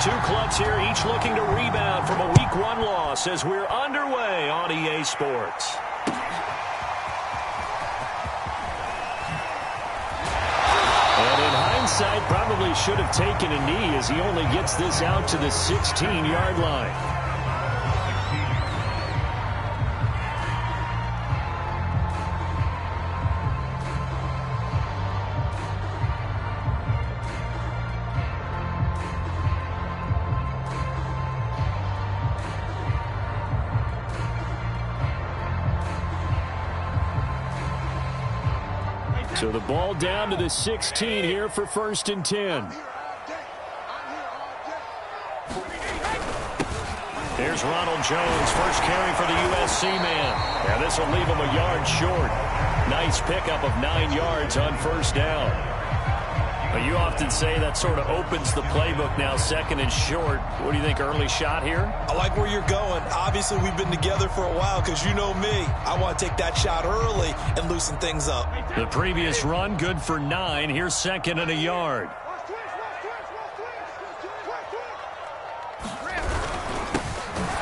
Two clubs here, each looking to rebound from a Week 1 loss as we're underway on EA Sports. And in hindsight, probably should have taken a knee as he only gets this out to the 16-yard line. So the ball down to the 16 here for 1st and 10. Here's Ronald Jones, first carry for the USC man. Now this will leave him a yard short. Nice pickup of 9 yards on 1st down. But you often say that sort of opens the playbook now, 2nd and short. What do you think, early shot here? I like where you're going. Obviously, we've been together for a while because you know me. I want to take that shot early and loosen things up. The previous run, good for 9. Here's 2nd and a yard.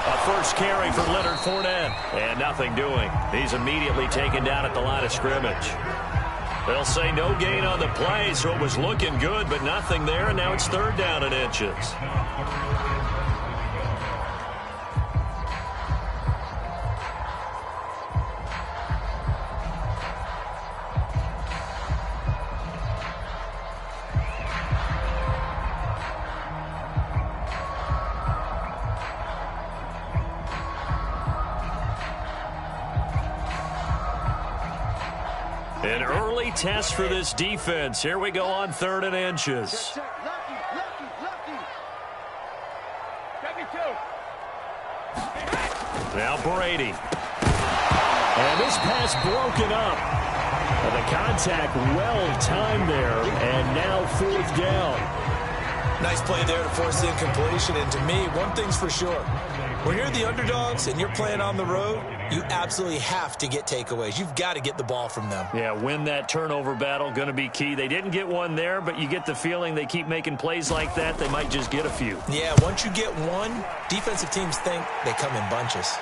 A first carry for Leonard Fournette. And nothing doing. He's immediately taken down at the line of scrimmage. They'll say no gain on the play, so it was looking good, but nothing there, and now it's 3rd down and inches. An early test for this defense. Here we go on 3rd and inches. Now Brady. And this pass broken up. And the contact well timed there. And now 4th down. Nice play there to force the incompletion. And to me, one thing's for sure. When you're the underdogs and you're playing on the road, you absolutely have to get takeaways. You've got to get the ball from them. Yeah, win that turnover battle, going to be key. They didn't get one there, but you get the feeling they keep making plays like that, they might just get a few. Yeah, once you get one, defensive teams think they come in bunches.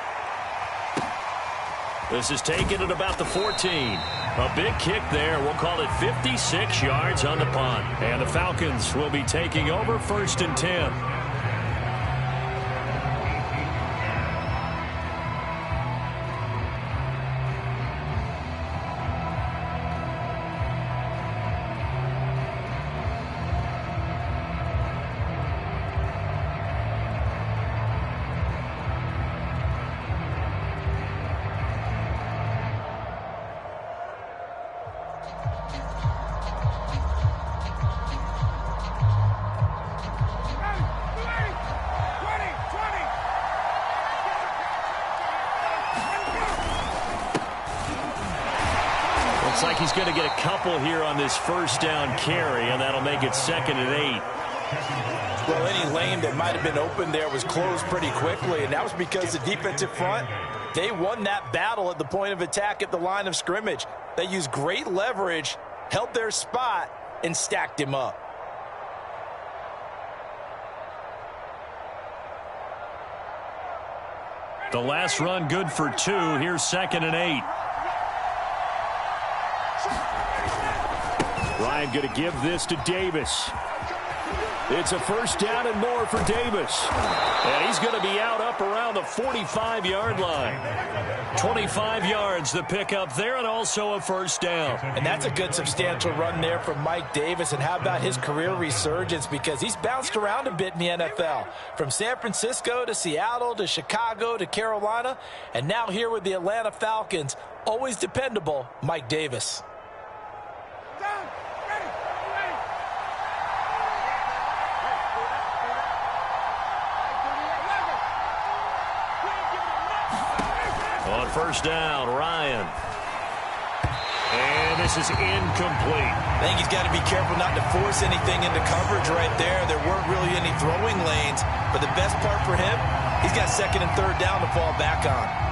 This is taken at about the 14. A big kick there. We'll call it 56 yards on the punt. And the Falcons will be taking over 1st and 10. Looks like he's going to get a couple here on this 1st down carry, and that'll make it 2nd and 8. Well, any lane that might have been open there was closed pretty quickly, and that was because the defensive front, they won that battle at the point of attack at the line of scrimmage. They used great leverage, held their spot, and stacked him up. The last run good for 2. Here's 2nd and 8. Ryan going to give this to Davis. It's a 1st down and more for Davis. And he's going to be out up around the 45-yard line. 25 yards the pickup there, and also a 1st down. And that's a good substantial run there from Mike Davis. And how about his career resurgence? Because he's bounced around a bit in the NFL. From San Francisco to Seattle to Chicago to Carolina. And now here with the Atlanta Falcons. Always dependable, Mike Davis. On 1st down, Ryan. And this is incomplete. I think he's got to be careful not to force anything into coverage right there. There weren't really any throwing lanes. But the best part for him, he's got 2nd and 3rd down to fall back on.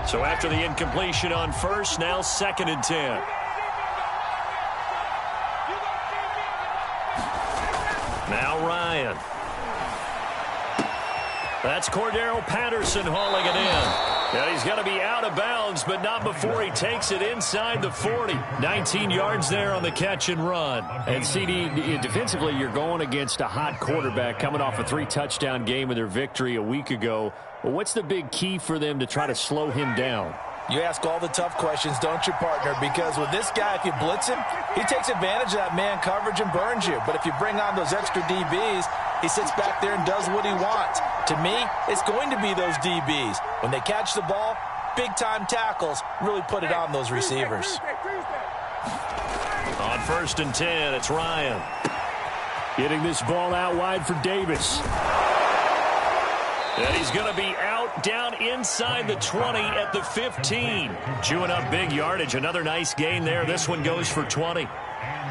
So after the incompletion on first, now 2nd and 10. Now Ryan. That's Cordero Patterson hauling it in. And he's going to be out of bounds, but not before he takes it inside the 40. 19 yards there on the catch and run. And CD, defensively, you're going against a hot quarterback coming off a 3-touchdown game in their victory a week ago. Well, what's the big key for them to try to slow him down? You ask all the tough questions, don't you, partner? Because with this guy, if you blitz him, he takes advantage of that man coverage and burns you. But if you bring on those extra DBs, he sits back there and does what he wants. To me, it's going to be those DBs. When they catch the ball, big-time tackles really put it on those receivers. On 1st and 10, it's Ryan. Getting this ball out wide for Davis. And he's going to be out down inside the 20 at the 15. Chewing up big yardage. Another nice gain there. This one goes for 20.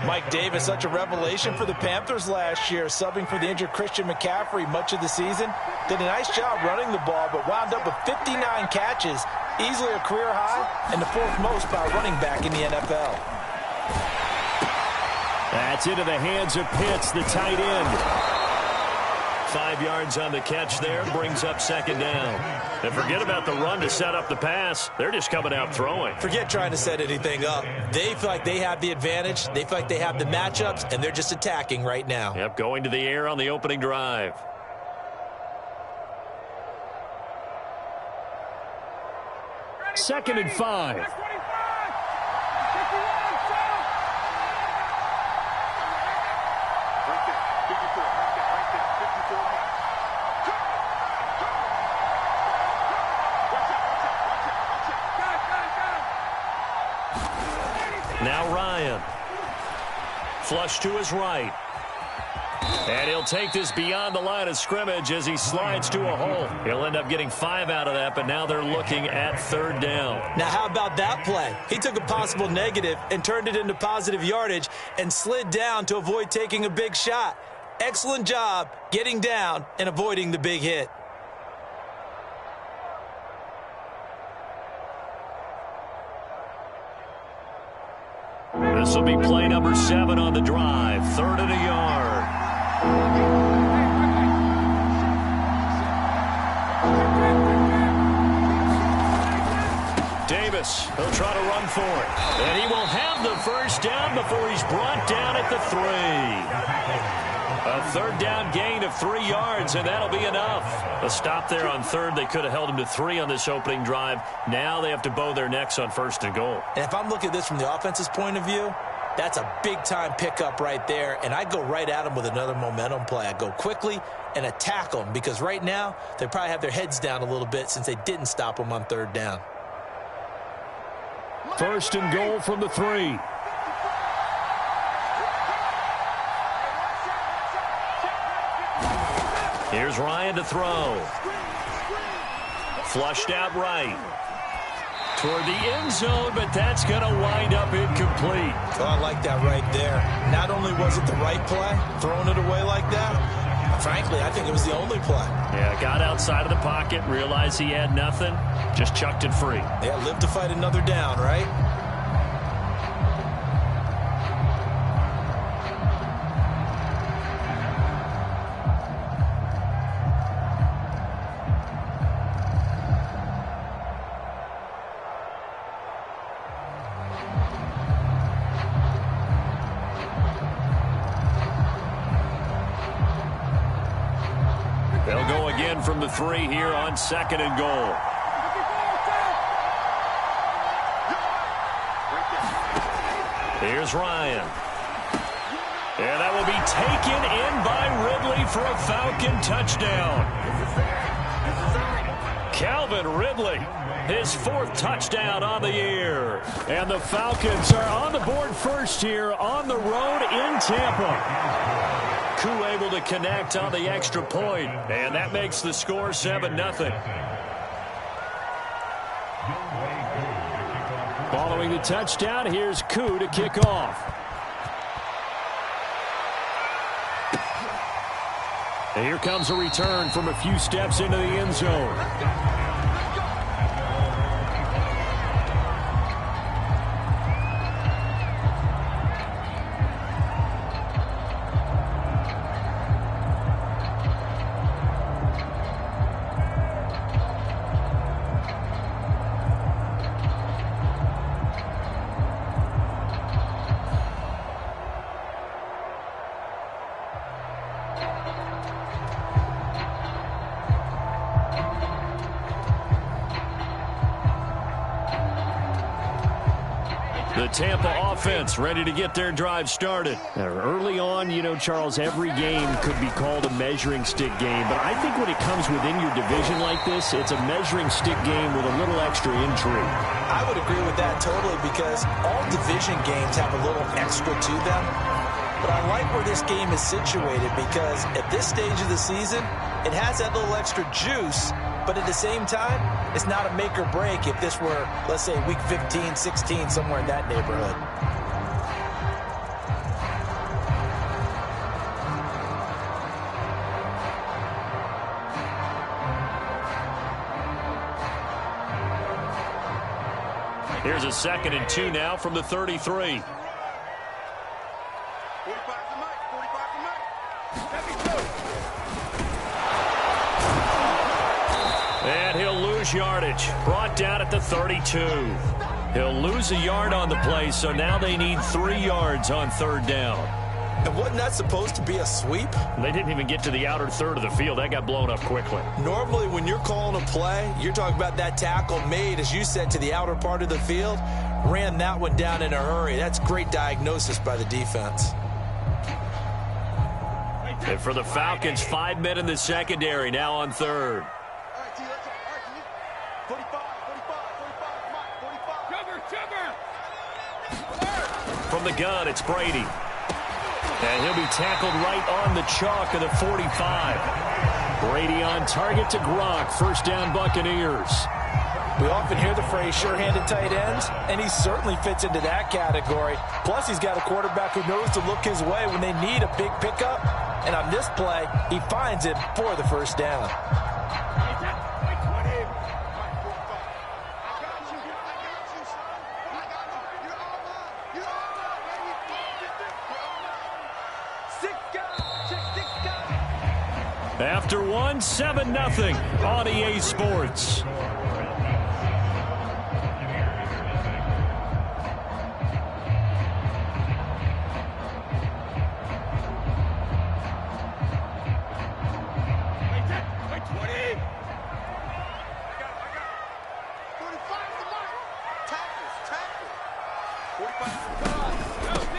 Mike Davis, such a revelation for the Panthers last year, subbing for the injured Christian McCaffrey much of the season. Did a nice job running the ball, but wound up with 59 catches, easily a career high, and the 4th most by a running back in the NFL. That's into the hands of Pitts, the tight end. 5 yards on the catch there, brings up 2nd down. And forget about the run to set up the pass. They're just coming out throwing. Forget trying to set anything up. They feel like they have the advantage. They feel like they have the matchups, and they're just attacking right now. Yep, going to the air on the opening drive. Second and 5. Now Ryan. Flush to his right. And he'll take this beyond the line of scrimmage as he slides to a hole. He'll end up getting 5 out of that, but now they're looking at 3rd down. Now, how about that play? He took a possible negative and turned it into positive yardage and slid down to avoid taking a big shot. Excellent job getting down and avoiding the big hit. This will be play number 7 on the drive. 3rd and a yard. Davis, he'll try to run for it. And he will have the 1st down before he's brought down at the 3. A 3rd down gain of 3 yards, and that'll be enough. A stop there on 3rd. They could have held him to 3 on this opening drive. Now they have to bow their necks on 1st and goal. And if I'm looking at this from the offense's point of view, that's a big-time pickup right there, and I go right at them with another momentum play. I go quickly and attack them because right now they probably have their heads down a little bit since they didn't stop them on 3rd down. 1st and goal from the 3. Here's Ryan to throw. Flushed out right. Toward the end zone, but that's going to wind up incomplete. Oh, I like that right there. Not only was it the right play, throwing it away like that, frankly, I think it was the only play. Yeah, got outside of the pocket, realized he had nothing, just chucked it free. Yeah, live to fight another down, right? They'll go again from the 3 here on 2nd and goal. Here's Ryan. And that will be taken in by Ridley for a Falcon touchdown. Calvin Ridley, his 4th touchdown on the year. And the Falcons are on the board first here on the road in Tampa. Koo able to connect on the extra point, and that makes the score 7-0. Following the touchdown, here's Koo to kick off. And here comes a return from a few steps into the end zone. The Tampa offense ready to get their drive started. Early on, you know, Charles, every game could be called a measuring stick game. But I think when it comes within your division like this, it's a measuring stick game with a little extra intrigue. I would agree with that totally because all division games have a little extra to them. But I like where this game is situated because at this stage of the season, it has that little extra juice. But at the same time, it's not a make or break if this were, let's say, week 15, 16, somewhere in that neighborhood. Here's a 2nd and 2 now from the 33. And he'll lose yardage. Brought down at the 32. He'll lose a yard on the play, so now they need 3 yards on 3rd down. And wasn't that supposed to be a sweep? They didn't even get to the outer third of the field. That got blown up quickly. Normally, when you're calling a play, you're talking about that tackle made, as you said, to the outer part of the field. Ran that one down in a hurry. That's great diagnosis by the defense. And for the Falcons, 5 men in the secondary now on 3rd. From the gun, it's Brady. And he'll be tackled right on the chalk of the 45. Brady on target to Gronk. 1st down, Buccaneers. We often hear the phrase sure-handed tight ends, and he certainly fits into that category. Plus, he's got a quarterback who knows to look his way when they need a big pickup. And on this play, he finds it for the 1st down. After one, 7-0 on EA Sports.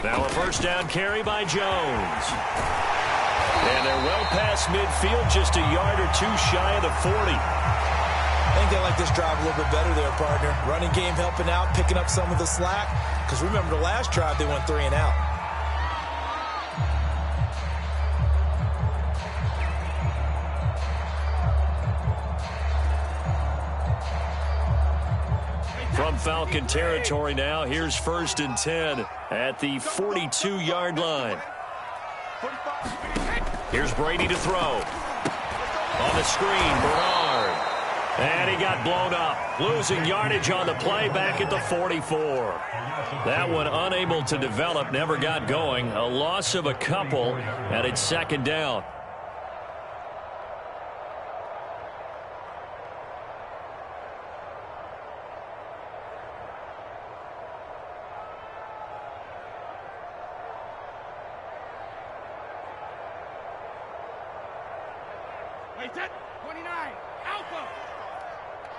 Now a 1st down carry by Jones. And they're well past midfield, just a yard or 2 shy of the 40. I think they like this drive a little bit better there, partner. Running game helping out, picking up some of the slack. Because remember the last drive, they went 3 and out. From Falcon territory now, here's 1st and 10 at the 42-yard line. Here's Brady to throw. On the screen, Bernard. And he got blown up. Losing yardage on the play back at the 44. That one unable to develop, never got going. A loss of a couple, and it's 2nd down. Wait, 29, Alpha.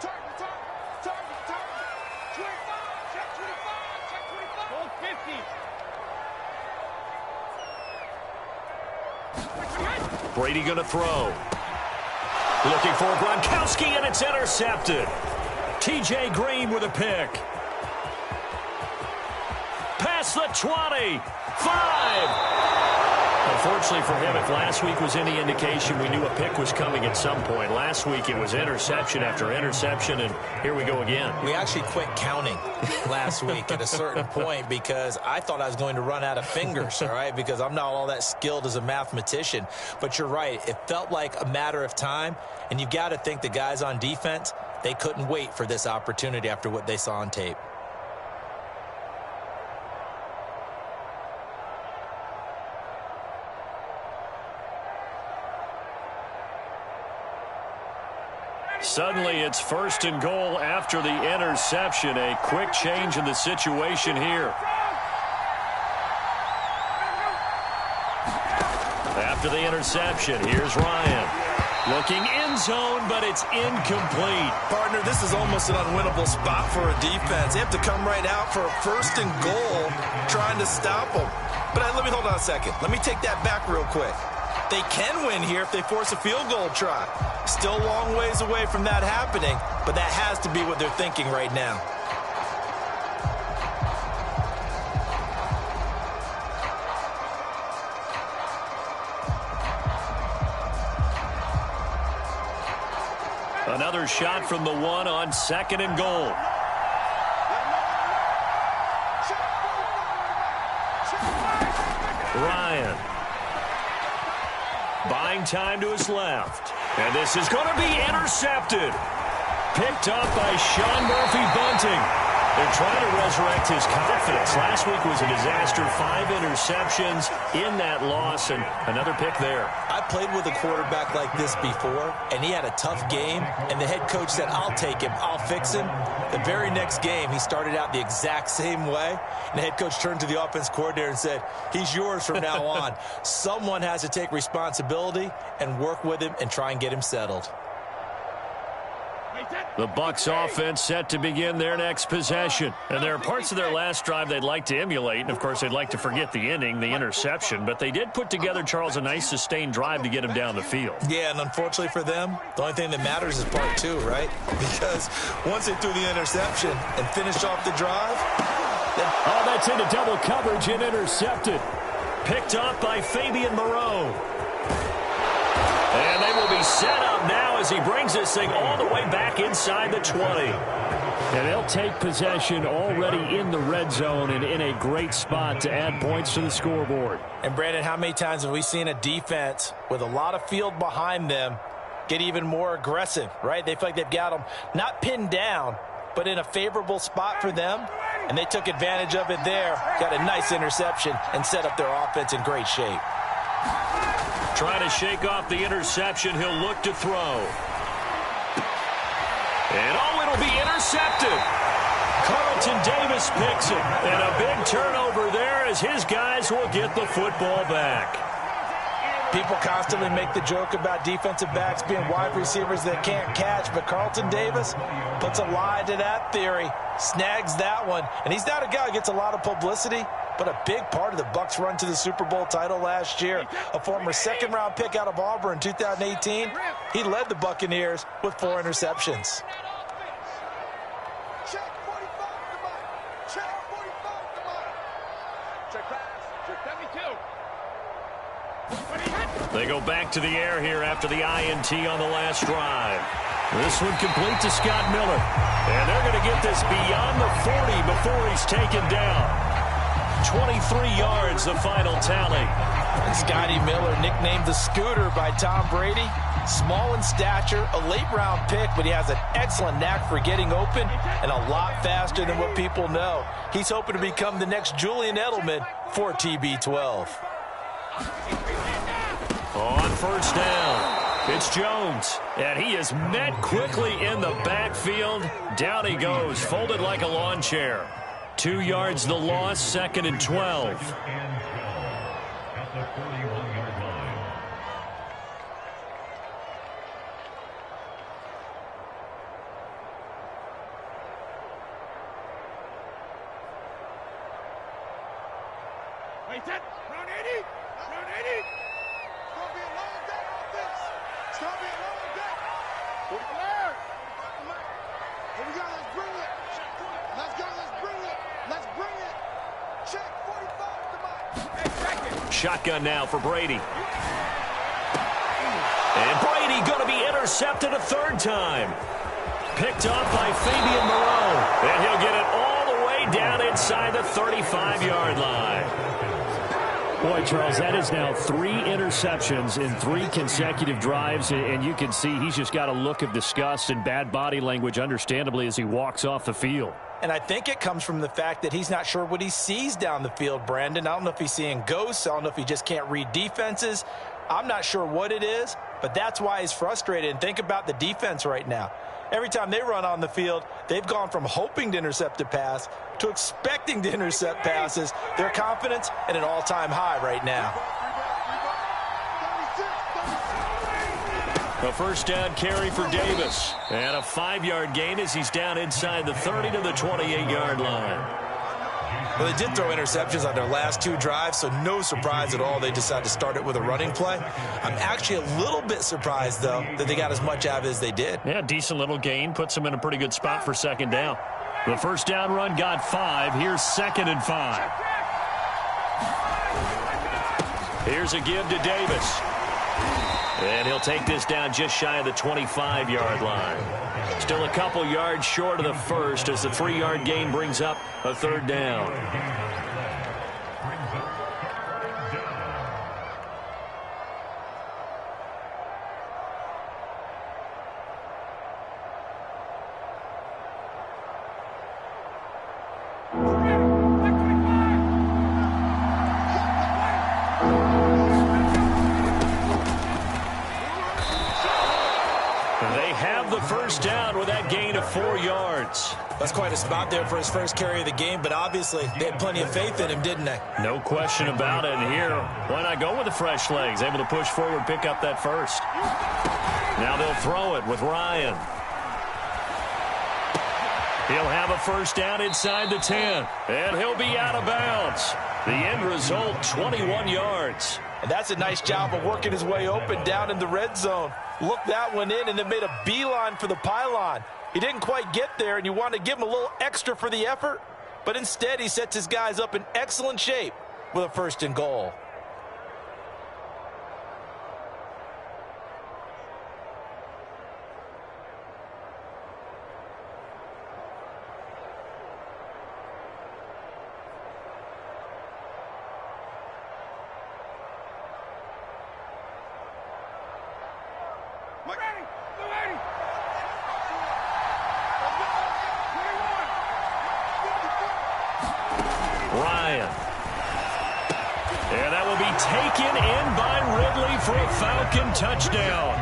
Target. 25, check 25. Hold 50. Brady going to throw. Looking for Gronkowski, and it's intercepted. T.J. Green with a pick. Past the 20. 5. Unfortunately for him, if last week was any indication, we knew a pick was coming at some point. Last week it was interception after interception, and here we go again. We actually quit counting last week at a certain point because I thought I was going to run out of fingers, all right, because I'm not all that skilled as a mathematician. But you're right. It felt like a matter of time, and you've got to think the guys on defense, they couldn't wait for this opportunity after what they saw on tape. Suddenly, it's 1st and goal after the interception. A quick change in the situation here. After the interception, here's Ryan. Looking end zone, but it's incomplete. Partner, this is almost an unwinnable spot for a defense. They have to come right out for a 1st and goal trying to stop them. But let me hold on a second. Let me take that back real quick. They can win here if they force a field goal try. Still a long ways away from that happening, but that has to be what they're thinking right now. Another shot from the 1 on 2nd and goal. Ryan. Buying time to his left. And this is going to be intercepted. Picked up by Sean Murphy-Bunting. They're trying to resurrect his confidence. Last week was a disaster. 5 interceptions in that loss, and another pick there. I played with a quarterback like this before, and he had a tough game, and the head coach said, I'll take him, I'll fix him. The very next game, he started out the exact same way, and the head coach turned to the offense coordinator and said, he's yours from now on. Someone has to take responsibility and work with him and try and get him settled. The Bucs offense set to begin their next possession. And there are parts of their last drive they'd like to emulate. And, of course, they'd like to forget the inning, the interception. But they did put together, Charles, a nice sustained drive to get him down the field. Yeah, and unfortunately for them, the only thing that matters is part 2, right? Because once they threw the interception and finished off the drive. Oh, that's into double coverage and intercepted. Picked up by Fabian Moreau. And they will be set up now as he brings this thing all the way back inside the 20. And they'll take possession already in the red zone and in a great spot to add points to the scoreboard. And, Brandon, how many times have we seen a defense with a lot of field behind them get even more aggressive, right? They feel like they've got them not pinned down, but in a favorable spot for them. And they took advantage of it there, got a nice interception, and set up their offense in great shape. Trying to shake off the interception. He'll look to throw. And, oh, it'll be intercepted. Carlton Davis picks it. And a big turnover there as his guys will get the football back. People constantly make the joke about defensive backs being wide receivers that can't catch, but Carlton Davis puts a lie to that theory, snags that one. And he's not a guy who gets a lot of publicity, but a big part of the Bucs' run to the Super Bowl title last year. A former 2nd-round pick out of Auburn in 2018, he led the Buccaneers with 4 interceptions. Check 45 to Mike. Check 45 to Mike. Check pass. Check 72. They go back to the air here after the INT on the last drive. This one complete to Scott Miller. And they're going to get this beyond the 40 before he's taken down. 23 yards, the final tally. And Scotty Miller, nicknamed the Scooter by Tom Brady. Small in stature, a late-round pick, but he has an excellent knack for getting open and a lot faster than what people know. He's hoping to become the next Julian Edelman for TB12. On first down, it's Jones, and he is met quickly in the backfield. Down he goes, folded like a lawn chair. 2 yards the loss, 2nd and 12. Wait, that. Round 80. Round 80. It's going to be a long day on this. It's going to be a long day. Here we go. Let's bring it. Let's go. Let's bring it. Let's bring it. Check 45 to Mike. Shotgun now for Brady. And Brady going to be intercepted a 3rd time. Picked up by Fabian Moreau. And he'll get it all the way down inside the 35-yard line. Boy, Charles, that is now 3 interceptions in 3 consecutive drives, and you can see he's just got a look of disgust and bad body language, understandably, as he walks off the field. And I think it comes from the fact that he's not sure what he sees down the field, Brandon. I don't know if he's seeing ghosts. I don't know if he just can't read defenses. I'm not sure what it is, but that's why he's frustrated. And think about the defense right now. Every time they run on the field, they've gone from hoping to intercept a pass to expecting to intercept passes. Their confidence at an all-time high right now. A first down carry for Davis. And a 5-yard gain as he's down inside the 30 to the 28-yard line. Well, they did throw interceptions on their last 2 drives, so no surprise at all they decided to start it with a running play. I'm actually a little bit surprised, though, that they got as much out of it as they did. Yeah, decent little gain. Puts them in a pretty good spot for second down. The first down run got 5. Here's 2nd and 5. Here's a give to Davis. And he'll take this down just shy of the 25-yard line. Still a couple yards short of the first as the 3-yard gain brings up a 3rd down. First down with that gain of 4 yards. That's quite a spot there for his first carry of the game, but obviously they had plenty of faith in him, didn't they? No question about it. And here, why not go with the fresh legs? Able to push forward, pick up that first. Now they'll throw it with Ryan. He'll have a first down inside the 10, and he'll be out of bounds. The end result, 21 yards. And that's a nice job of working his way open down in the red zone. Looked that one in and then made a beeline for the pylon. He didn't quite get there, and you want to give him a little extra for the effort, but instead he sets his guys up in excellent shape with a 1st and goal. Ryan. And that will be taken in by Ridley for a Falcon touchdown.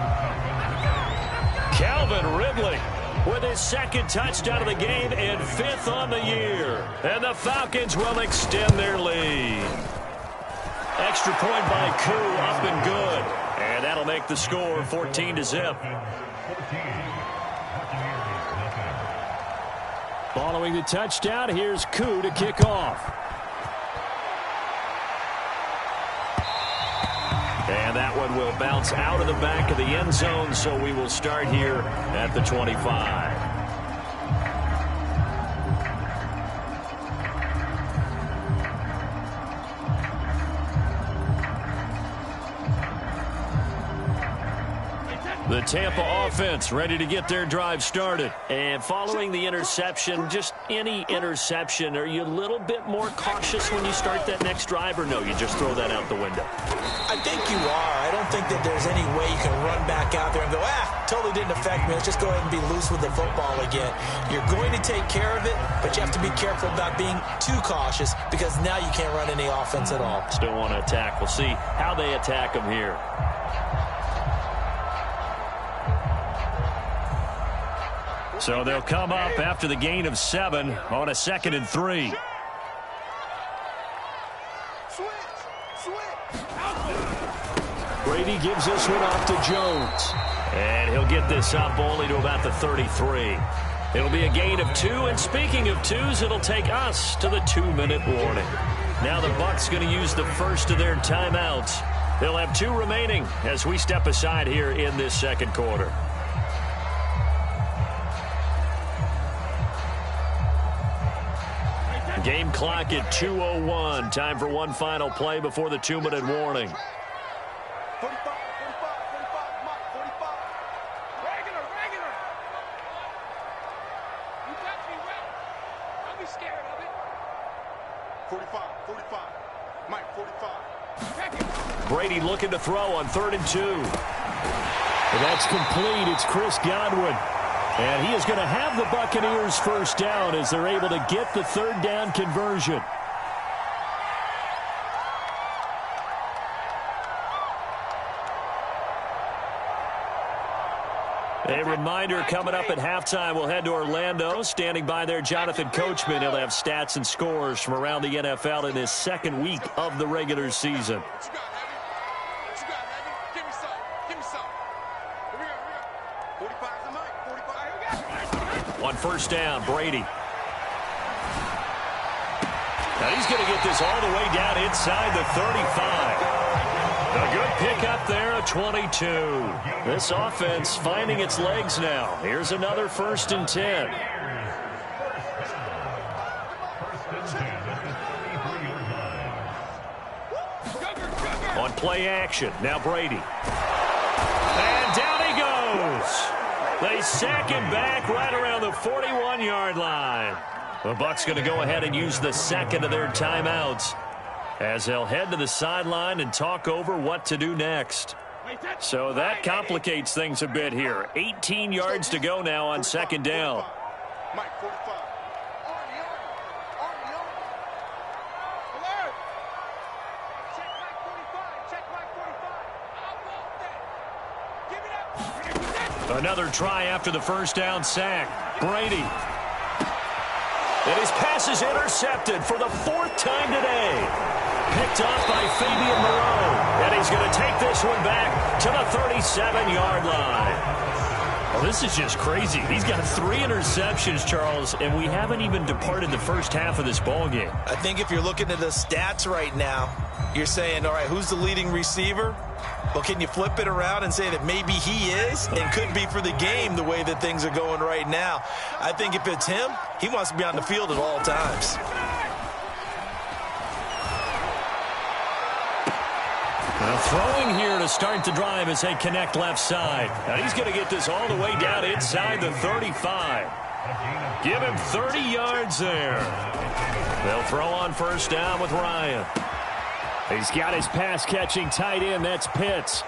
Calvin Ridley with his 2nd touchdown of the game and 5th on the year. And the Falcons will extend their lead. Extra point by Koo, up and good. And that'll make the score 14-0. Following the touchdown, here's Koo to kick off. And that one will bounce out of the back of the end zone, so we will start here at the 25. The Tampa offense ready to get their drive started. And following the interception, just any interception, are you a little bit more cautious when you start that next drive, or no, you just throw that out the window? I think you are. I don't think that there's any way you can run back out there and go, totally didn't affect me. Let's just go ahead and be loose with the football again. You're going to take care of it, but you have to be careful about being too cautious because now you can't run any offense at all. Still want to attack. We'll see how they attack them here. So they'll come up after the gain of 7 on a 2nd and 3. Brady gives this one off to Jones. And he'll get this up only to about the 33. It'll be a gain of 2, and speaking of 2s, it'll take us to the 2-minute warning. Now the Bucs going to use the first of their timeouts. They'll have 2 remaining as we step aside here in this second quarter. Game clock at 2:01. Time for one final play before the 2-minute warning. 45, 45, 45, Mike, 45. Regular. You got me well. Don't be scared of it. 45, 45. Mike, 45. Brady looking to throw on 3rd and 2. And that's complete. It's Chris Godwin. And he is going to have the Buccaneers first down as they're able to get the 3rd down conversion. A reminder coming up at halftime, we'll head to Orlando. Standing by there, Jonathan Coachman. He'll have stats and scores from around the NFL in his 2nd week of the regular season. What you got, Heavy? What you got, Heavy? Give me some. Here we go. first down. Brady. Now he's going to get this all the way down inside the 35. A good pickup there, a 22. This offense finding its legs now. Here's another 1st and 10. On play action, now Brady. And down he goes. They sack him back right around the 41-yard line. The Bucs going to go ahead and use the second of their timeouts as they'll head to the sideline and talk over what to do next. So that complicates things a bit here. 18 yards to go now on 2nd down. Mike, 45. Alert! Check Mike 45. Check Mike 45. I want that. Give it up. Another try after the first down sack. Brady. And his pass is intercepted for the 4th time today. Picked off by Fabian Moreau. And he's going to take this one back to the 37-yard line. Well, this is just crazy. He's got 3 interceptions, Charles, and we haven't even departed the first half of this ballgame. I think if you're looking at the stats right now, you're saying, all right, who's the leading receiver? Well, can you flip it around and say that maybe he is and could be for the game the way that things are going right now? I think if it's him, he wants to be on the field at all times. Now throwing here to start the drive as they connect left side. Now he's going to get this all the way down inside the 35. Give him 30 yards there. They'll throw on first down with Ryan. He's got his pass-catching tight end. That's Pitts.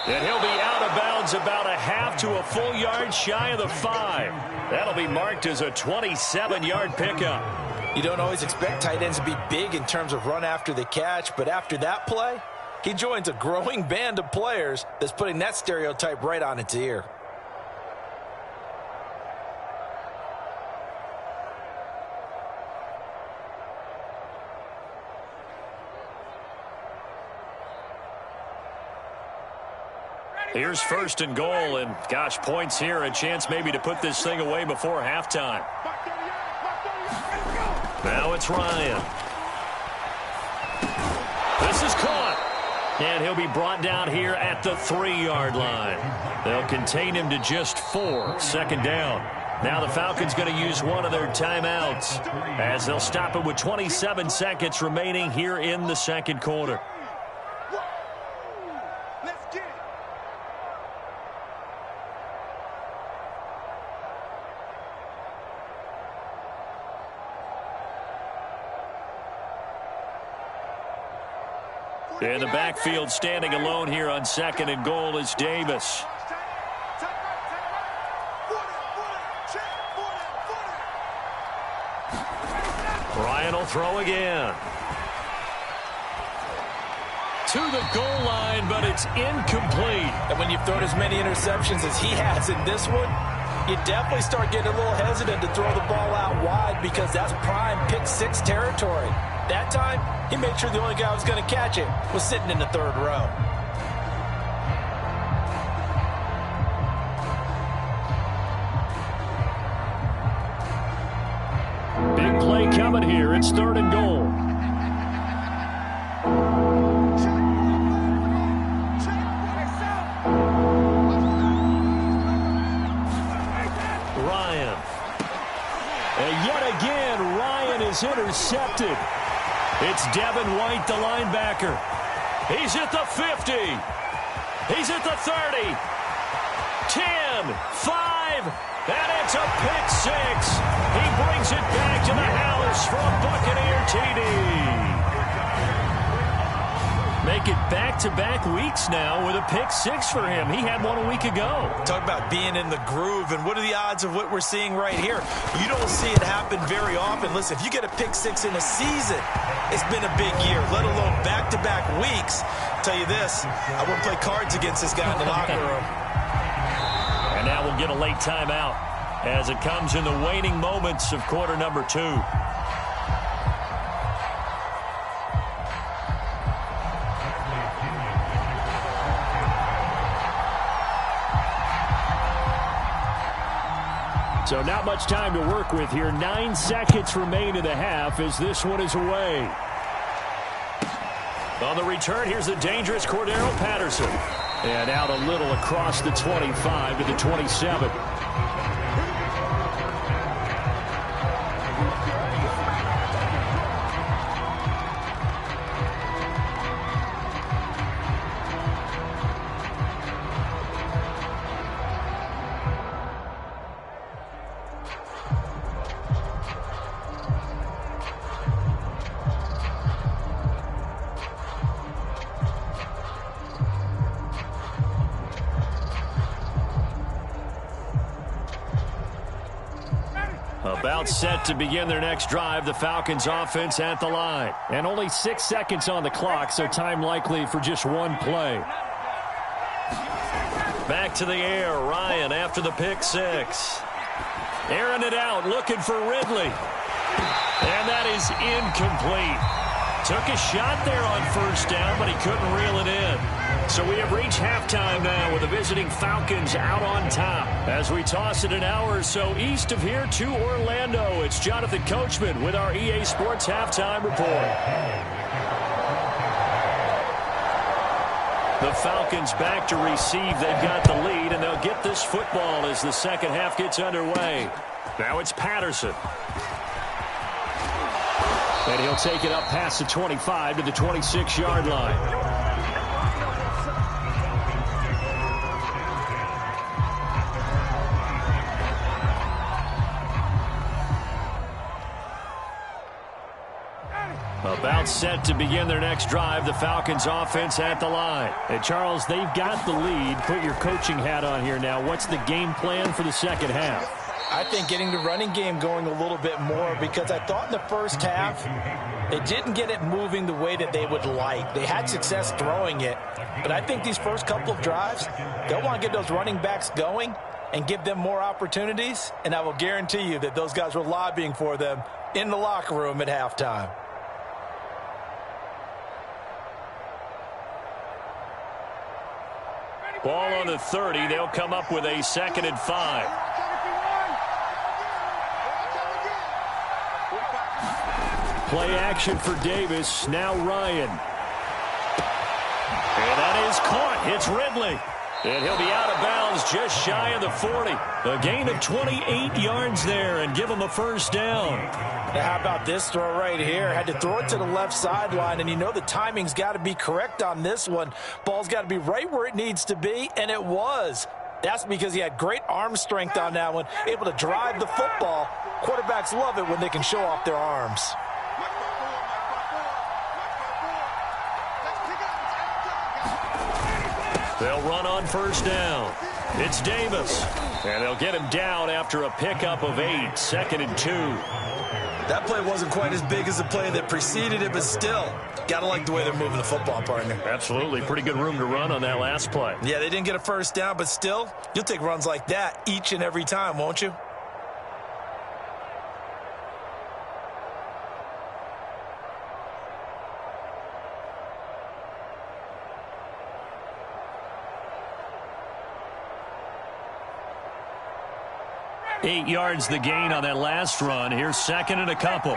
And he'll be out of bounds about a half to a full yard shy of the 5. That'll be marked as a 27-yard pickup. You don't always expect tight ends to be big in terms of run after the catch, but after that play, he joins a growing band of players that's putting that stereotype right on its ear. Here's 1st and goal, and gosh, points here, a chance maybe to put this thing away before halftime. Now it's Ryan. This is caught. And he'll be brought down here at the 3-yard line. They'll contain him to just 4, 2nd down. Now the Falcons going to use one of their timeouts as they'll stop it with 27 seconds remaining here in the 2nd quarter. In the backfield, standing alone here on 2nd and goal is Davis. Ryan will throw again. To the goal line, but it's incomplete. And when you've thrown as many interceptions as he has in this one, you definitely start getting a little hesitant to throw the ball out wide because that's prime pick-6 territory. That time, he made sure the only guy who was going to catch it was sitting in the 3rd row. Big play coming here. It's 3rd and goal. Ryan. And yet again, Ryan is intercepted. It's Devin White, the linebacker. He's at the 50. He's at the 30. 10, 5, and it's a pick-6. He brings it back to the house for a Buccaneer TD. Make it back-to-back weeks now with a pick-6 for him. He had one a week ago. Talk about being in the groove, and what are the odds of what we're seeing right here? You don't see it happen very often. Listen, if you get a pick-6 in a season, it's been a big year, let alone back-to-back weeks. I'll tell you this, I wouldn't play cards against this guy in the locker room. And now we'll get a late timeout as it comes in the waning moments of quarter number 2. So not much time to work with here. 9 seconds remain in the half as this one is away. On the return, here's the dangerous Cordero Patterson. And out a little across the 25 to the 27. About set to begin their next drive, the Falcons offense at the line. And only 6 seconds on the clock, so time likely for just one play. Back to the air, Ryan after the pick six. Airing it out, looking for Ridley. And that is incomplete. Took a shot there on first down, but he couldn't reel it in. So we have reached halftime now with the visiting Falcons out on top. As we toss it an hour or so east of here to Orlando, it's Jonathan Coachman with our EA Sports Halftime Report. The Falcons back to receive. They've got the lead, and they'll get this football as the second half gets underway. Now it's Patterson. And he'll take it up past the 25 to the 26-yard line. About set to begin their next drive, the Falcons offense at the line. And Charles, they've got the lead. Put your coaching hat on here now. What's the game plan for the second half? I think getting the running game going a little bit more, because I thought in the first half they didn't get it moving the way that they would like. They had success throwing it, but I think these first couple of drives, they'll want to get those running backs going and give them more opportunities, and I will guarantee you that those guys were lobbying for them in the locker room at halftime. Ball on the 30. They'll come up with a 2nd and 5. Play action for Davis. Now Ryan. And that is caught. It's Ridley. And he'll be out of bounds just shy of the 40. A gain of 28 yards there and give him a first down. Now how about this throw right here? Had to throw it to the left sideline, and you know the timing's got to be correct on this one. Ball's got to be right where it needs to be, and it was. That's because he had great arm strength on that one, able to drive the football. Quarterbacks love it when they can show off their arms. They'll run on first down. It's Davis. And they'll get him down after a pickup of 8. 2nd and 2. That play wasn't quite as big as the play that preceded it, but still, got to like the way they're moving the football, partner. Absolutely. Pretty good room to run on that last play. Yeah, they didn't get a first down, but still, you'll take runs like that each and every time, won't you? Eight yards the gain on that last run. Here's 2nd and a couple.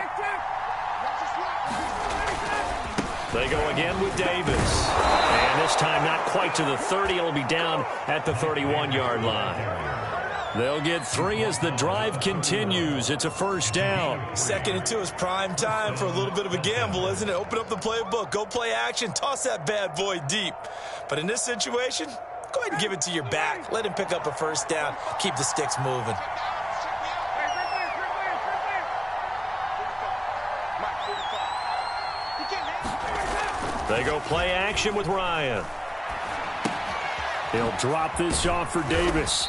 They go again with Davis. And this time not quite to the 30. It'll be down at the 31-yard line. They'll get 3 as the drive continues. It's a first down. 2nd and 2 is prime time for a little bit of a gamble, isn't it? Open up the playbook. Go play action. Toss that bad boy deep. But in this situation, go ahead and give it to your back. Let him pick up a first down. Keep the sticks moving. They go play action with Ryan. They'll drop this off for Davis.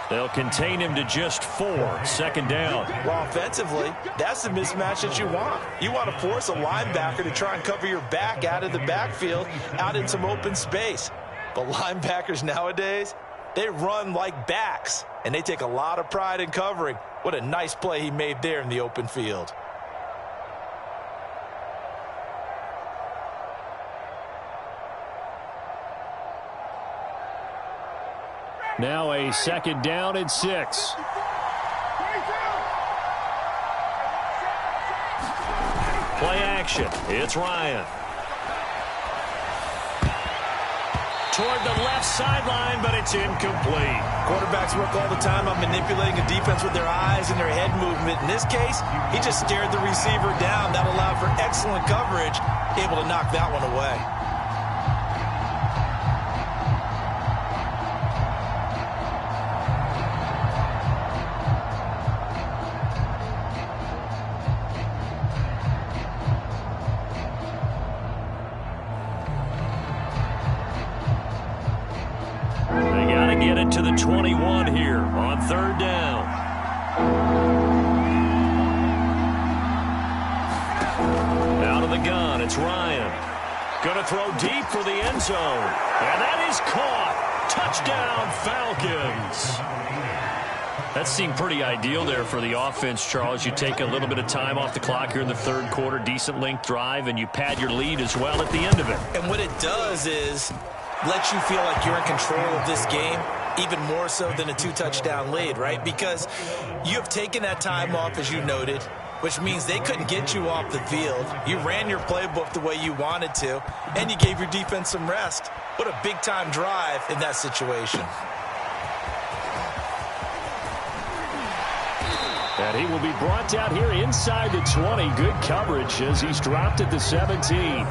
They'll contain him to just 4. 2nd down. Well, offensively, that's the mismatch that you want. You want to force a linebacker to try and cover your back out of the backfield, out in some open space. But linebackers nowadays, they run like backs, and they take a lot of pride in covering. What a nice play he made there in the open field. Now a 2nd down and 6. Play action. It's Ryan. Toward the left sideline, but it's incomplete. Quarterbacks work all the time on manipulating a defense with their eyes and their head movement. In this case, he just stared the receiver down. That allowed for excellent coverage, able to knock that one away. Get it to the 21 here on third down. Out of the gun, it's Ryan. Going to throw deep for the end zone. And that is caught. Touchdown, Falcons. That seemed pretty ideal there for the offense, Charles. You take a little bit of time off the clock here in the third quarter, decent length drive, and you pad your lead as well at the end of it. And what it does is let you feel like you're in control of this game, even more so than a 2-touchdown lead, right? Because you have taken that time off, as you noted, which means they couldn't get you off the field. You ran your playbook the way you wanted to, and you gave your defense some rest. What a big-time drive in that situation. And he will be brought down here inside the 20. Good coverage as he's dropped at the 17.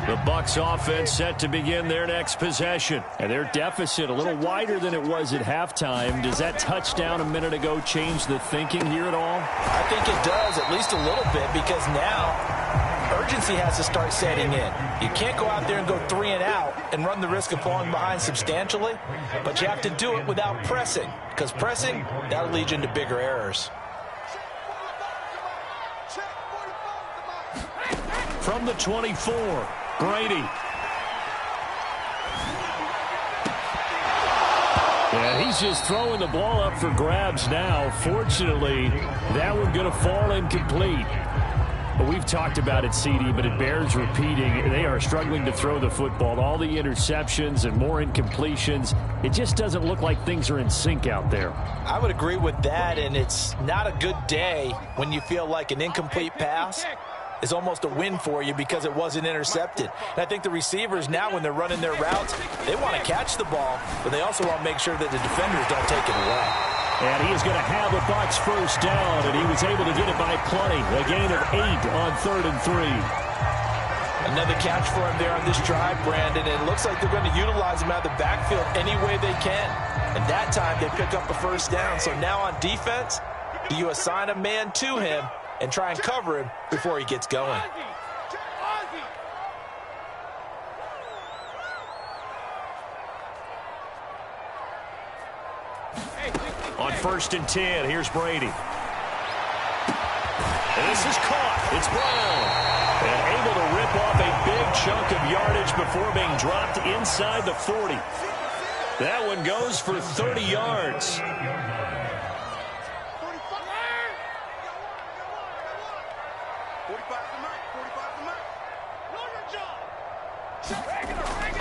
The Bucs offense set to begin their next possession. And their deficit a little wider than it was at halftime. Does that touchdown a minute ago change the thinking here at all? I think it does, at least a little bit, because now urgency has to start setting in. You can't go out there and go 3 and out and run the risk of falling behind substantially, but you have to do it without pressing, because pressing, that'll lead you into bigger errors. From the 24, Brady. And he's just throwing the ball up for grabs now. Fortunately, that one going to fall incomplete. But we've talked about it, CD, but it bears repeating. They are struggling to throw the football. All the interceptions and more incompletions. It just doesn't look like things are in sync out there. I would agree with that, and it's not a good day when you feel like an incomplete pass is almost a win for you because it wasn't intercepted. And I think the receivers now, when they're running their routes, they want to catch the ball, but they also want to make sure that the defenders don't take it away. And he is going to have a Bucs first down, and he was able to get it by plenty. A gain of 8 on 3rd and 3. Another catch for him there on this drive, Brandon, and it looks like they're going to utilize him out of the backfield any way they can. And that time they pick up a first down. So now on defense, do you assign a man to him and try and cover him before he gets going? On 1st and 10, here's Brady. And this is caught. It's Brown. And able to rip off a big chunk of yardage before being dropped inside the 40. That one goes for 30 yards.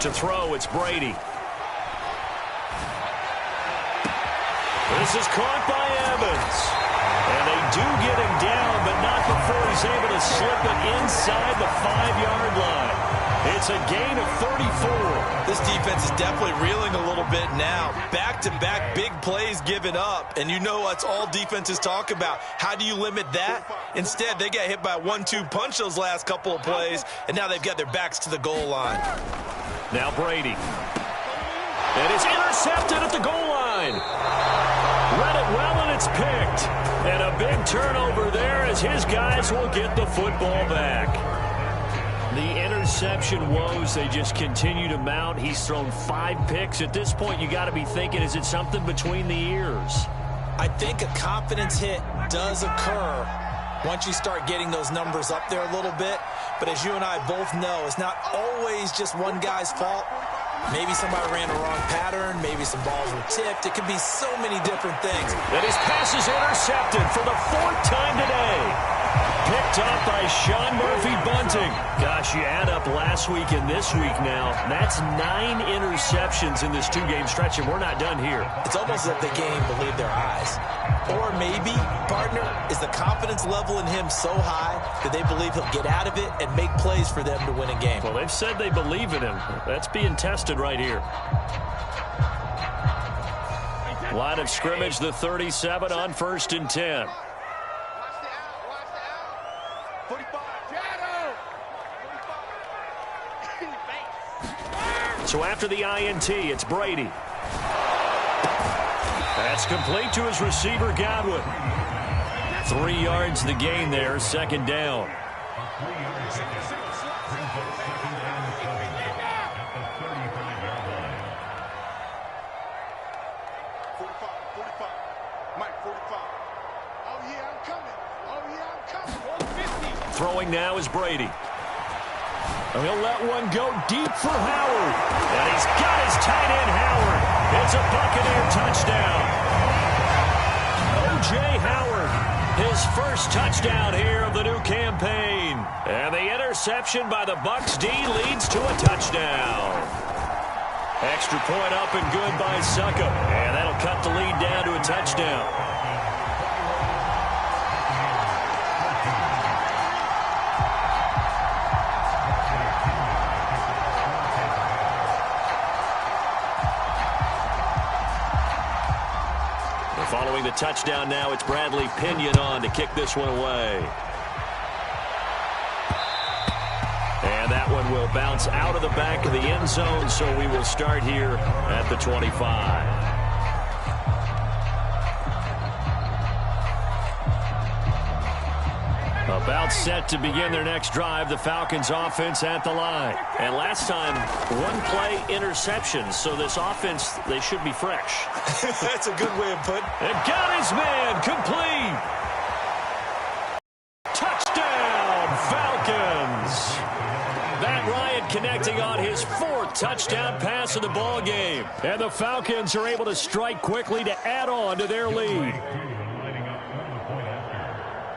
To throw, it's Brady. This is caught by Evans. And they do get him down, but not before he's able to slip it inside the 5-yard line. It's a gain of 34. This defense is definitely reeling a little bit now. Back-to-back big plays given up. And you know that's all defenses talk about. How do you limit that? Instead, they got hit by a 1-2 punch those last couple of plays, and now they've got their backs to the goal line. Now Brady. And it's intercepted at the goal line. Read it well, and it's picked. And a big turnover there as his guys will get the football back. The interception woes, they just continue to mount. He's thrown 5 picks. At this point, you got to be thinking, is it something between the ears? I think a confidence hit does occur once you start getting those numbers up there a little bit. But as you and I both know, it's not always just one guy's fault. Maybe somebody ran a wrong pattern. Maybe some balls were tipped. It could be so many different things. And his pass is intercepted for the 4th time today. picked off by Sean Murphy-Bunting. Gosh, you add up last week and this week now. That's 9 interceptions in this 2-game stretch, and we're not done here. It's almost as if the game believed their eyes. Or maybe, partner, is the confidence level in him so high that they believe he'll get out of it and make plays for them to win a game. Well, they've said they believe in him. That's being tested right here. Line of scrimmage, the 37 on 1st and 10. So after the INT, it's Brady. That's complete to his receiver, Godwin. 3 yards the gain there, 2nd down. Throwing now is Brady. And he'll let one go deep for Howard. And he's got his tight end, Howard. It's a Buccaneer touchdown. O.J. Howard, his first touchdown here of the new campaign. And the interception by the Bucs D leads to a touchdown. Extra point up and good by Succop. And that'll cut the lead down to a touchdown. Following the touchdown now, it's Bradley Pinion on to kick this one away. And that one will bounce out of the back of the end zone, so we will start here at the 25. About set to begin their next drive, the Falcons offense at the line. And last time, 1-play interceptions, so this offense, they should be fresh. That's a good way of putting it. And got his man, complete. Touchdown, Falcons. Matt Ryan connecting on his 4th touchdown pass of the ball game. And the Falcons are able to strike quickly to add on to their lead.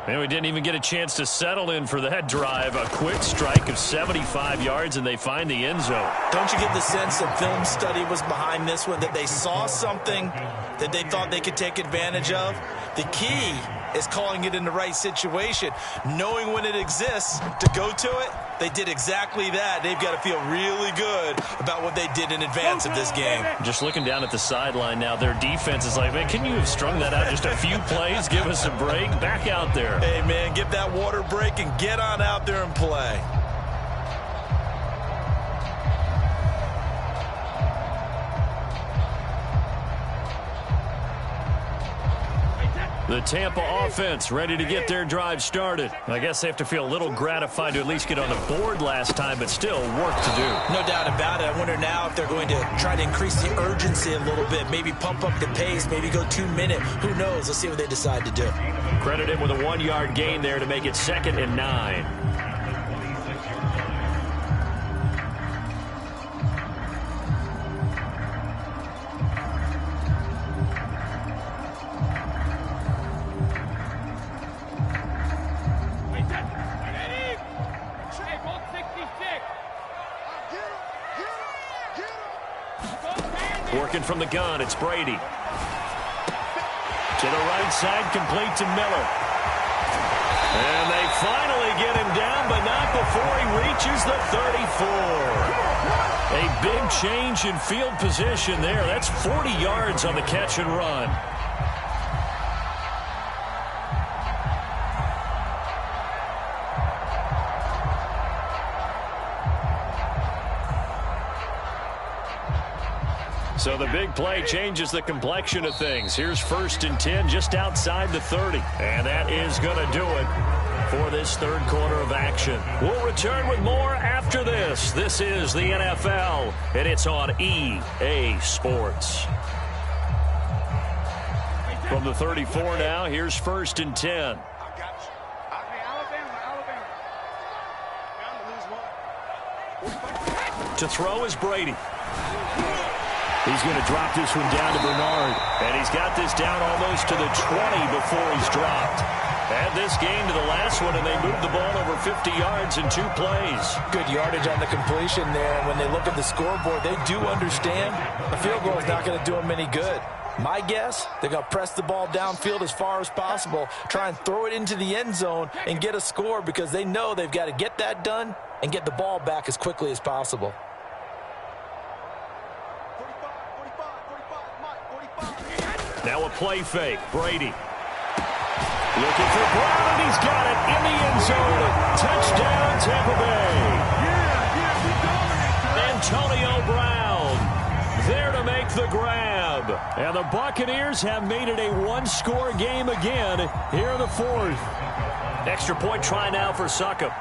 And we didn't even get a chance to settle in for that drive. A quick strike of 75 yards, and they find the end zone. Don't you get the sense that film study was behind this one, that they saw something that they thought they could take advantage of? The key is calling it in the right situation, knowing when it exists to go to it. They did exactly that. They've got to feel really good about what they did in advance of this game. Just looking down at the sideline now, their defense is like, man, can you have strung that out just a few plays? Give us a break. Back out there. Hey, man, give that water break and get on out there and play. The Tampa offense ready to get their drive started. I guess they have to feel a little gratified to at least get on the board last time, but still work to do. No doubt about it. I wonder now if they're going to try to increase the urgency a little bit, maybe pump up the pace, maybe go 2-minute. Who knows? Let's see what they decide to do. Credit him with a 1-yard gain there to make it 2nd and 9. Working from the gun, it's Brady. To the right side, complete to Miller. And they finally get him down, but not before he reaches the 34. A big change in field position there. That's 40 yards on the catch and run. So the big play changes the complexion of things. Here's 1st and 10 just outside the 30. And that is going to do it for this 3rd quarter of action. We'll return with more after this. This is the NFL, and it's on EA Sports. From the 34 now, here's 1st and 10. To throw is Brady. He's going to drop this one down to Bernard. And he's got this down almost to the 20 before he's dropped. Add this game to the last one, and they moved the ball over 50 yards in 2 plays. Good yardage on the completion there. And when they look at the scoreboard, they do understand a field goal is not going to do them any good. My guess, they're going to press the ball downfield as far as possible, try and throw it into the end zone and get a score because they know they've got to get that done and get the ball back as quickly as possible. Now a play fake. Brady. Looking for Brown, and he's got it in the end zone. Touchdown, Tampa Bay. Antonio Brown there to make the grab. And the Buccaneers have made it a one-score game again here in the 4th. Extra point try now for Succop.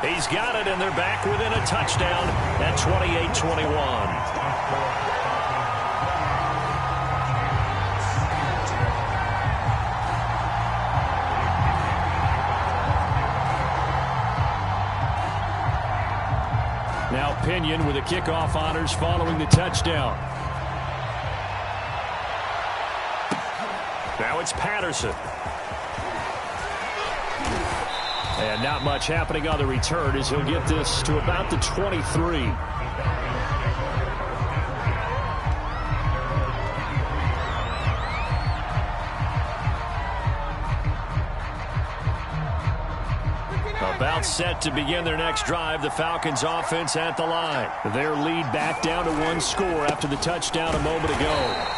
He's got it, and they're back within a touchdown at 28-21. Now Pinion with the kickoff honors following the touchdown. Now it's Patterson. And not much happening on the return as he'll get this to about the 23. About set to begin their next drive. The Falcons offense at the line. Their lead back down to 1 score after the touchdown a moment ago.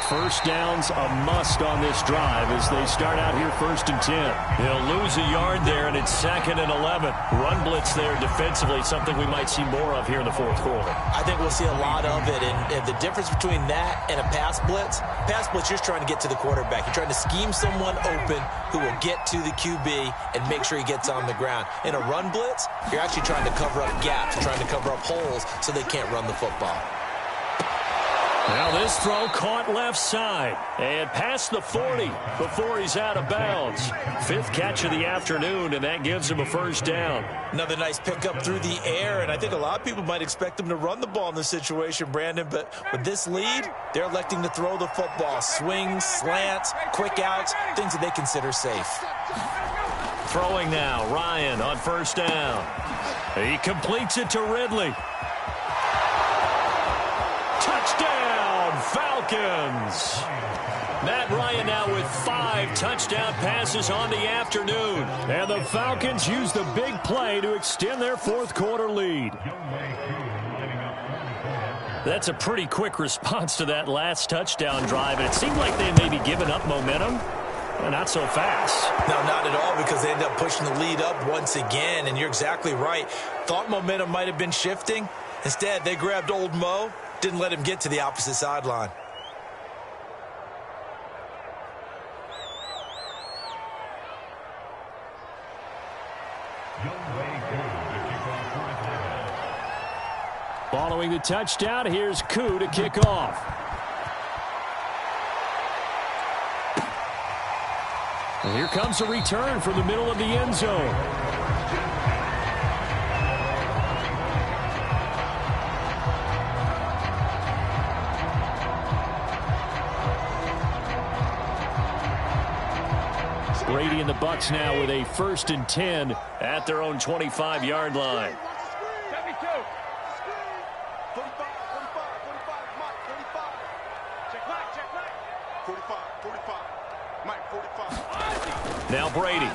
First down's a must on this drive as they start out here 1st and 10. They'll lose a yard there, and it's 2nd and 11. Run blitz there defensively, something we might see more of here in the 4th quarter. I think we'll see a lot of it, and the difference between that and a pass blitz, you're just trying to get to the quarterback. You're trying to scheme someone open who will get to the QB and make sure he gets on the ground. In a run blitz, you're actually trying to cover up gaps, trying to cover up holes so they can't run the football. Now this throw caught left side and past the 40 before he's out of bounds. 5th catch of the afternoon, and that gives him a first down. Another nice pickup through the air, and I think a lot of people might expect him to run the ball in this situation, Brandon, but with this lead, they're electing to throw the football. Swings, slants, quick outs, things that they consider safe. Throwing now, Ryan on first down. He completes it to Ridley. Touchdown, Falcons. Matt Ryan now with 5 touchdown passes on the afternoon. And the Falcons use the big play to extend their 4th quarter lead. That's a pretty quick response to that last touchdown drive. And it seemed like they may be giving up momentum. Well, not so fast. No, not at all, because they end up pushing the lead up once again, and you're exactly right. Thought momentum might have been shifting. Instead, they grabbed old Mo, didn't let him get to the opposite sideline. Following the touchdown, here's Koo to kick off. And here comes a return from the middle of the end zone. Brady and the Bucs now with a 1st and 10 at their own 25-yard line. Now Brady.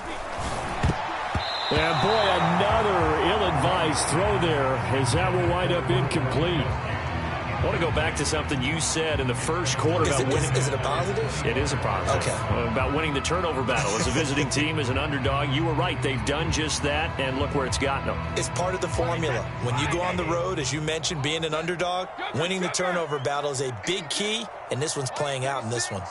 And boy, another ill-advised throw there as that will wind up incomplete. I want to go back to something you said in the first quarter about winning. Is it a positive? It is a positive. Okay. About winning the turnover battle. As a visiting team, as an underdog, you were right. They've done just that, and look where it's gotten them. It's part of the formula. When you go on the road, as you mentioned, being an underdog, winning the turnover battle is a big key, and this one's playing out in this one.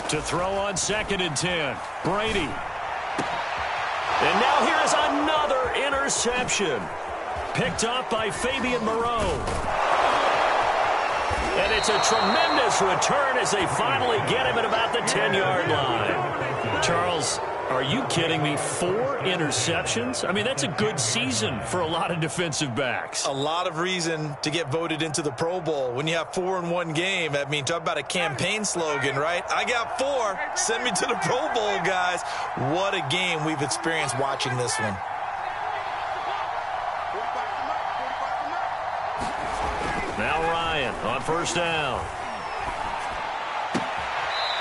To throw on 2nd and 10. Brady. And now here's another interception. Picked up by Fabian Moreau. And it's a tremendous return as they finally get him at about the 10-yard line. Charles, Are you kidding me? 4 interceptions? I mean, that's a good season for a lot of defensive backs. A lot of reason to get voted into the Pro Bowl. When you have 4 in one game, I mean, talk about a campaign slogan, right? I got 4. Send me to the Pro Bowl, guys. What a game we've experienced watching this one. Now Ryan on first down.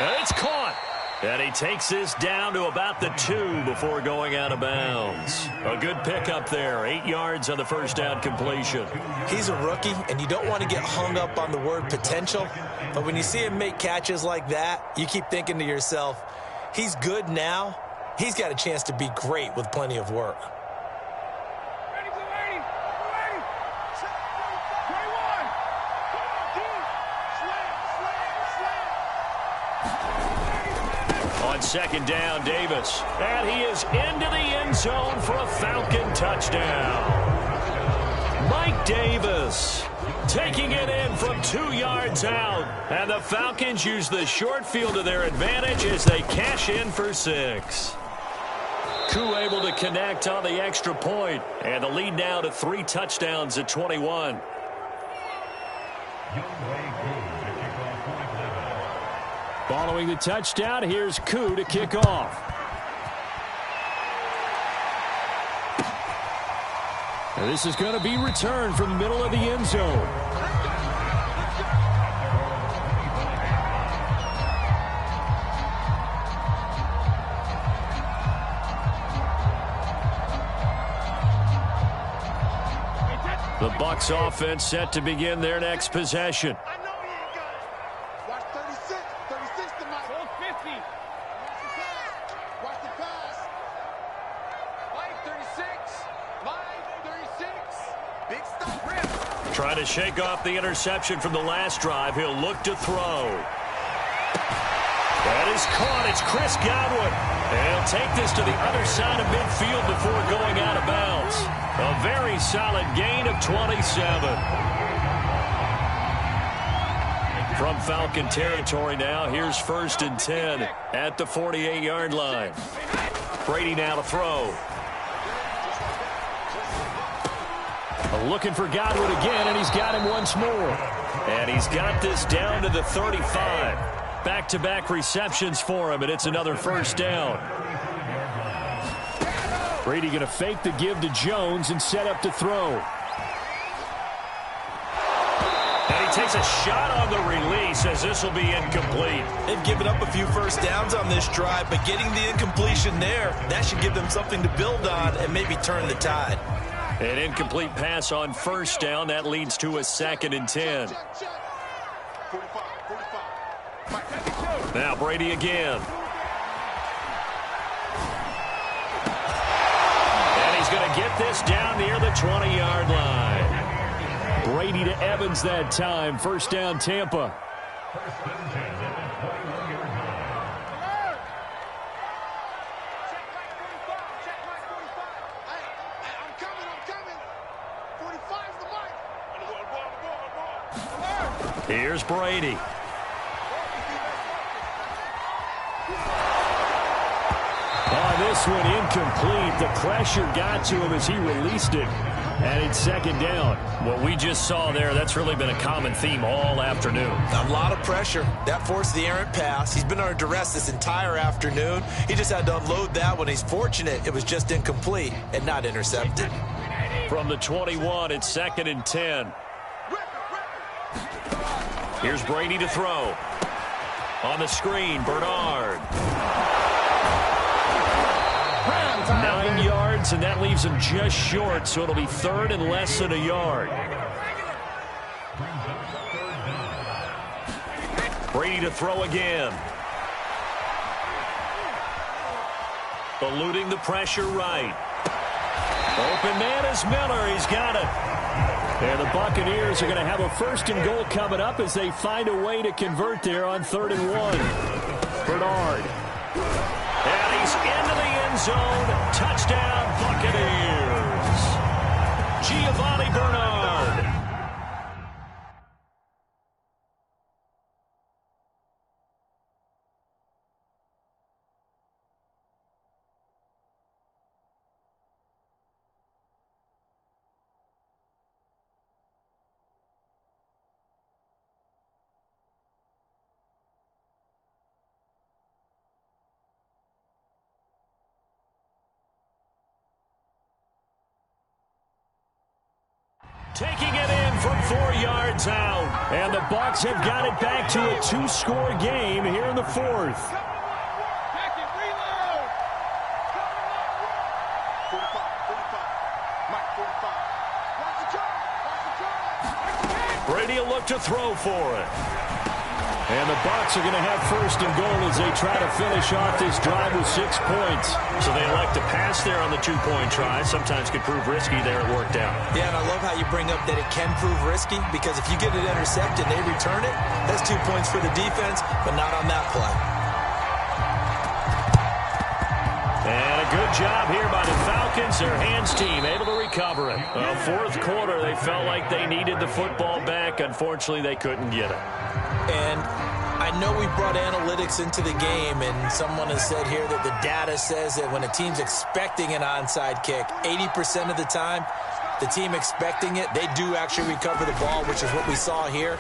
And it's caught. And he takes this down to about the 2 before going out of bounds. A good pickup there. 8 yards on the first down completion. He's a rookie, and you don't want to get hung up on the word potential. But when you see him make catches like that, you keep thinking to yourself, he's good now. He's got a chance to be great with plenty of work. Second down, Davis. And he is into the end zone for a Falcon touchdown. Mike Davis taking it in from 2 yards out. And the Falcons use the short field to their advantage as they cash in for 6. Koo able to connect on the extra point. And the lead now to 3 touchdowns at 21. Following the touchdown, here's Koo to kick off. And this is going to be returned from the middle of the end zone. The Bucs offense set to begin their next possession. Trying to shake off the interception from the last drive. He'll look to throw. That is caught. It's Chris Godwin. And he'll take this to the other side of midfield before going out of bounds. A very solid gain of 27. From Falcon territory now, here's 1st and 10 at the 48-yard line. Brady now to throw. Looking for Godwin again, and he's got him once more. And he's got this down to the 35. Back-to-back receptions for him, and it's another first down. Brady going to fake the give to Jones and set up to throw. And he takes a shot on the release as this will be incomplete. They've given up a few first downs on this drive, but getting the incompletion there, that should give them something to build on and maybe turn the tide. An incomplete pass on first down. That leads to a 2nd and 10. Now Brady again. And he's going to get this down near the 20-yard line. Brady to Evans that time. First down, Tampa. Here's Brady. This one incomplete. The pressure got to him as he released it. And it's 2nd down. What we just saw there, that's really been a common theme all afternoon. A lot of pressure. That forced the errant pass. He's been under duress this entire afternoon. He just had to unload that one. He's fortunate it was just incomplete and not intercepted. From the 21, it's 2nd and 10. Here's Brady to throw. On the screen, Bernard. 9 yards, and that leaves him just short, so it'll be 3rd and less than a yard. Brady to throw again. Eluding the pressure right. Open man is Miller. He's got it. And the Buccaneers are going to have a 1st and goal coming up as they find a way to convert there on 3rd and 1. Bernard. And he's into the end zone. Touchdown, Buccaneers. Giovanni Bernard. Taking it in from 4 yards out. And the Bucs have got it back to a 2-score game here in the fourth. Brady will look to throw for it. And the Bucs are going to have first and goal as they try to finish off this drive with 6 points. So they elect to pass there on the 2-point try. Sometimes could prove risky there. It worked out. Yeah, and I love how you bring up that it can prove risky, because if you get it intercepted and they return it, that's 2 points for the defense, but not on that play. And a good job here by the Falcons. Their hands team able to recover it. Fourth quarter, they felt like they needed the football back. Unfortunately, they couldn't get it. And I know we brought analytics into the game, and someone has said here that the data says that when a team's expecting an onside kick, 80% of the time, the team expecting it, they do actually recover the ball, which is what we saw here.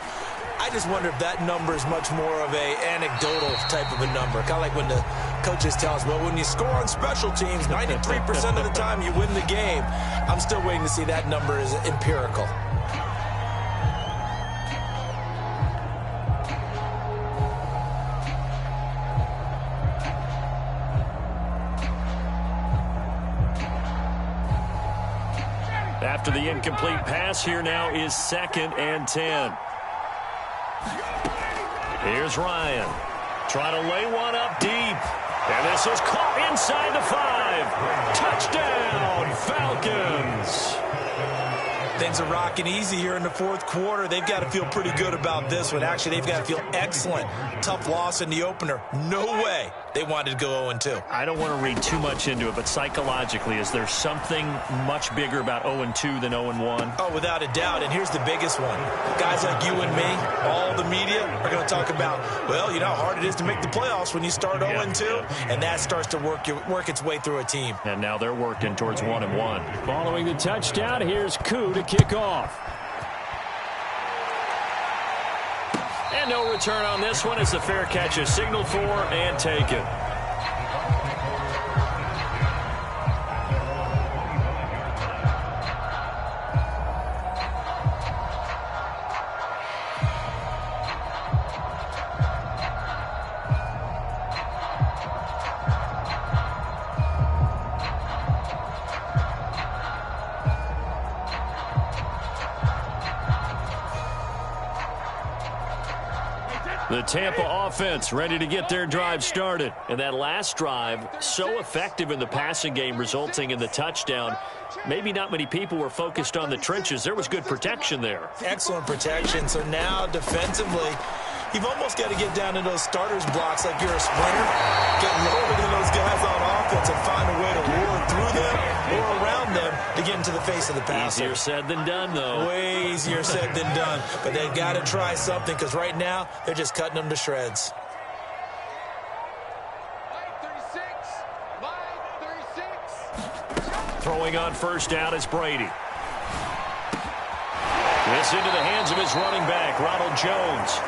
I just wonder if that number is much more of a anecdotal type of a number. Kind of like when the coaches tell us, well, when you score on special teams, 93% of the time you win the game. I'm still waiting to see that number is empirical. After the incomplete pass, here now is 2nd and 10. Here's Ryan. Trying to lay one up deep. And this is caught inside the 5. Touchdown, Falcons. Things are rocking easy here in the fourth quarter. They've got to feel pretty good about this one. Actually, they've got to feel excellent. Tough loss in the opener. No way they wanted to go 0-2. I don't want to read too much into it, but psychologically, is there something much bigger about 0-2 than 0-1? Oh, without a doubt. And here's the biggest one. Guys like you and me, all the media, are going to talk about, well, you know how hard it is to make the playoffs when you start 0-2, and that starts to work its way through a team. And now they're working towards 1-1. Following the touchdown, here's Koo to kick off. And no return on this one as the fair catch is signaled for and taken. The Tampa offense ready to get their drive started. And that last drive, so effective in the passing game, resulting in the touchdown. Maybe not many people were focused on the trenches. There was good protection there. Excellent protection. So now defensively, you've almost got to get down to those starters blocks like you're a sprinter. Get lower than those guys on offense and find a way to roar through them or around them to get into the face of the passer. Easier said than done, though. Way easier said than done. But they've got to try something, because right now they're just cutting them to shreds. Throwing on first down is Brady. This into the hands of his running back, Ronald Jones.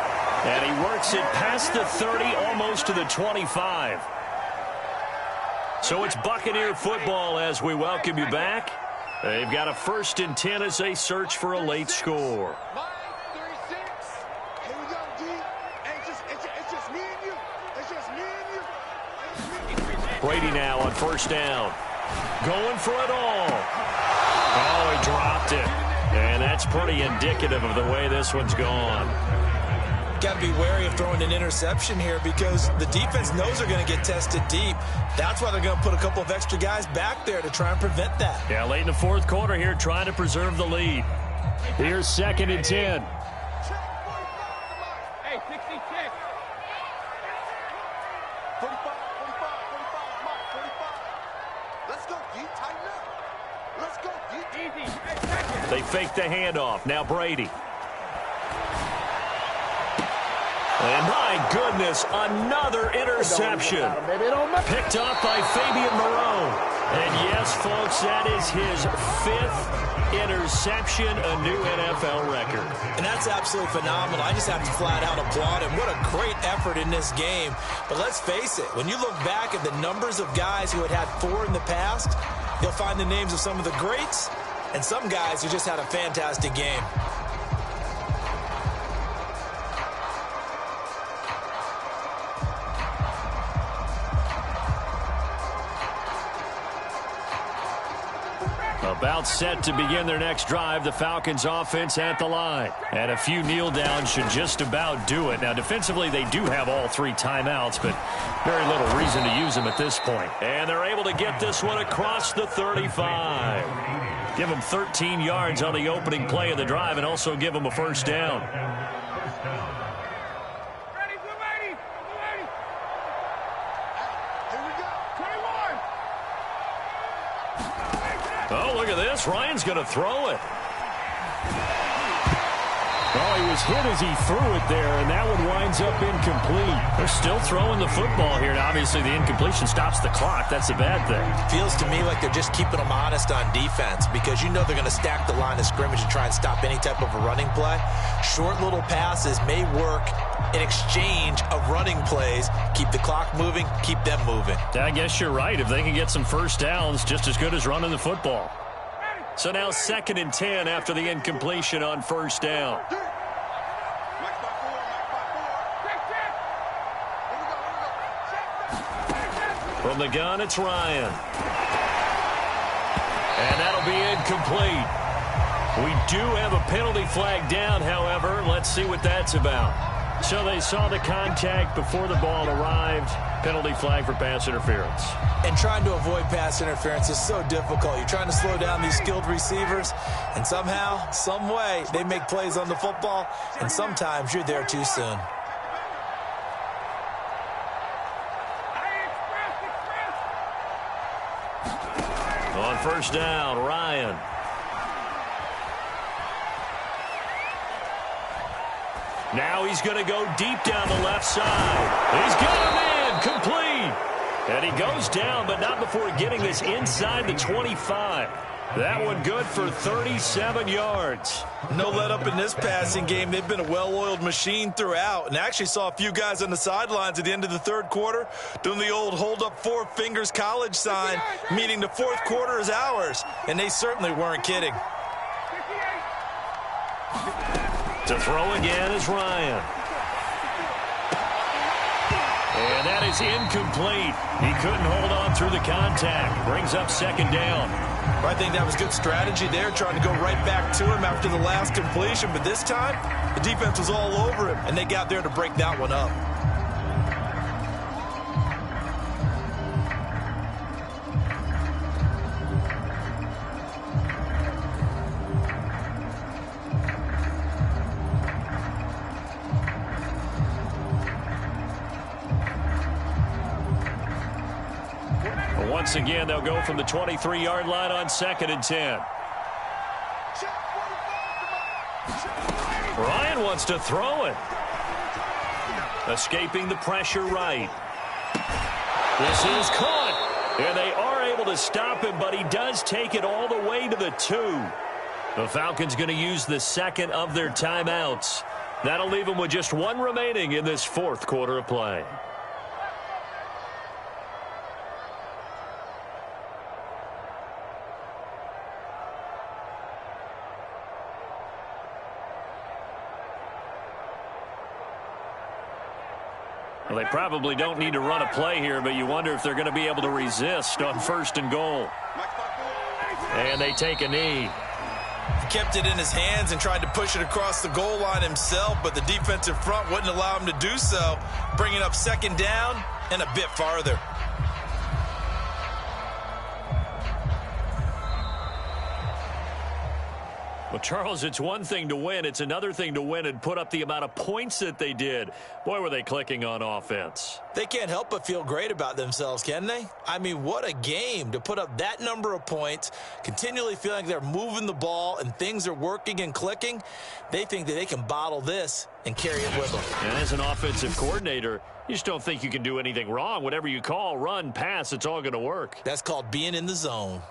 And he works it past the 30, almost to the 25. So it's Buccaneer football as we welcome you back. They've got a 1st and 10 as they search for a late score. Brady now on first down. Going for it all. Oh, he dropped it. And that's pretty indicative of the way this one's gone. Got to be wary of throwing an interception here, because the defense knows they're going to get tested deep. That's why they're going to put a couple of extra guys back there to try and prevent that. Yeah, late in the fourth quarter here, trying to preserve the lead. Here's 2nd and 10. Hey, 66. 45. Let's go deep, tighten up. Let's go deep. Easy. They fake the handoff. Now Brady. And my goodness, another interception. Picked up by Fabian Moreau. And yes, folks, that is his 5th interception, a new NFL record. And that's absolutely phenomenal. I just have to flat out applaud him. What a great effort in this game. But let's face it, when you look back at the numbers of guys who had 4 in the past, you'll find the names of some of the greats and some guys who just had a fantastic game. About set to begin their next drive, the Falcons offense at the line. And a few kneel downs should just about do it. Now, defensively, they do have all 3 timeouts, but very little reason to use them at this point. And they're able to get this one across the 35. Give them 13 yards on the opening play of the drive and also give them a first down. Oh, look at this. Ryan's going to throw it. Oh, he was hit as he threw it there, and that one winds up incomplete. They're still throwing the football here. Now, obviously, the incompletion stops the clock. That's a bad thing. Feels to me like they're just keeping them honest on defense because you know they're going to stack the line of scrimmage and try and stop any type of a running play. Short little passes may work in exchange of running plays. Keep the clock moving, keep them moving. I guess you're right. If they can get some first downs, just as good as running the football. So now 2nd and 10 after the incompletion on first down. From the gun, it's Ryan. And that'll be incomplete. We do have a penalty flag down, however. Let's see what that's about. So they saw the contact before the ball arrived. Penalty flag for pass interference. And trying to avoid pass interference is so difficult. You're trying to slow down these skilled receivers, and somehow, some way, they make plays on the football, and sometimes you're there too soon. On first down, Ryan. Now he's going to go deep down the left side. He's got him in, complete. And he goes down, but not before getting this inside the 25. That one good for 37 yards. No let up in this passing game. They've been a well-oiled machine throughout. And actually saw a few guys on the sidelines at the end of the 3rd quarter doing the old hold up 4 fingers college sign, meaning the 4th quarter is ours. And they certainly weren't kidding. To throw again is Ryan. And that is incomplete. He couldn't hold on through the contact. Brings up 2nd down. I think that was good strategy there, trying to go right back to him after the last completion. But this time, the defense was all over him, and they got there to break that one up. Once again, they'll go from the 23-yard line on 2nd and 10. Ryan wants to throw it. Escaping the pressure right. This is caught. And they are able to stop him, but he does take it all the way to the 2. The Falcons going to use the 2nd of their timeouts. That'll leave them with just 1 remaining in this 4th quarter of play. Well, they probably don't need to run a play here, but you wonder if they're going to be able to resist on 1st and goal. And they take a knee. He kept it in his hands and tried to push it across the goal line himself, but the defensive front wouldn't allow him to do so, bringing up 2nd down and a bit farther. Well, Charles, it's one thing to win. It's another thing to win and put up the amount of points that they did. Boy, were they clicking on offense. They can't help but feel great about themselves, can they? I mean, what a game to put up that number of points, continually feeling like they're moving the ball and things are working and clicking. They think that they can bottle this and carry it with them. And as an offensive coordinator, you just don't think you can do anything wrong. Whatever you call, run, pass, it's all going to work. That's called being in the zone.